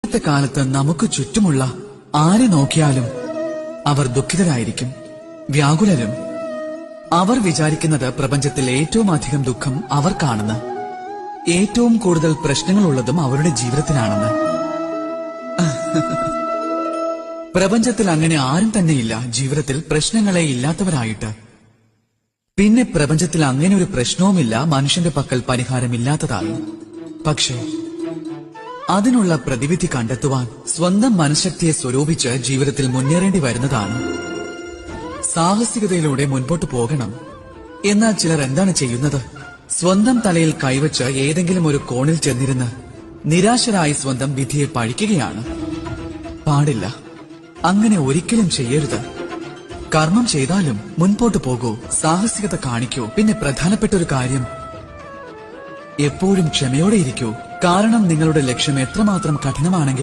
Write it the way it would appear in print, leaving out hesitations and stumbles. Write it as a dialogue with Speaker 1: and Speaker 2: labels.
Speaker 1: ഇന്നത്തെ കാലത്ത് നമുക്ക് ചുറ്റുമുള്ള ആരെ നോക്കിയാലും അവർ ദുഃഖിതരായിരിക്കും, വ്യാകുലരും. അവർ വിചാരിക്കുന്നത് പ്രപഞ്ചത്തിൽ ഏറ്റവും അധികം ദുഃഖം അവർക്കാണെന്ന്, ഏറ്റവും കൂടുതൽ പ്രശ്നങ്ങളുള്ളതും അവരുടെ ജീവിതത്തിലാണെന്ന്. പ്രപഞ്ചത്തിൽ അങ്ങനെ ആരും തന്നെയില്ല ജീവിതത്തിൽ പ്രശ്നങ്ങളെ ഇല്ലാത്തവരായിട്ട്. പിന്നെ പ്രപഞ്ചത്തിൽ അങ്ങനെ ഒരു പ്രശ്നവുമില്ല മനുഷ്യന്റെ പക്കൽ പരിഹാരമില്ലാത്തതായി. പക്ഷേ അതിനുള്ള പ്രതിവിധി കണ്ടെത്തുവാൻ സ്വന്തം മനഃശക്തിയെ സ്വരൂപിച്ച് ജീവിതത്തിൽ മുന്നേറേണ്ടി വരുന്നതാണ്. സാഹസികതയിലൂടെ മുൻപോട്ട് പോകണം. എന്നാൽ ചിലർ എന്താണ് ചെയ്യുന്നത്? സ്വന്തം തലയിൽ കൈവച്ച് ഏതെങ്കിലും ഒരു കോണിൽ ചെന്നിരുന്ന് നിരാശരായി സ്വന്തം വിധിയെ പഴിക്കുകയാണ്. പാടില്ല, അങ്ങനെ ഒരിക്കലും ചെയ്യരുത്. കർമ്മം ചെയ്താലും മുൻപോട്ട് പോകൂ, സാഹസികത കാണിക്കൂ. പിന്നെ പ്രധാനപ്പെട്ട ഒരു കാര്യം, എപ്പോഴും ക്ഷമയോടെ ഇരിക്കൂ. കാരണം നിങ്ങളുടെ ലക്ഷ്യം എത്രമാത്രം കഠിനമാണെങ്കിൽ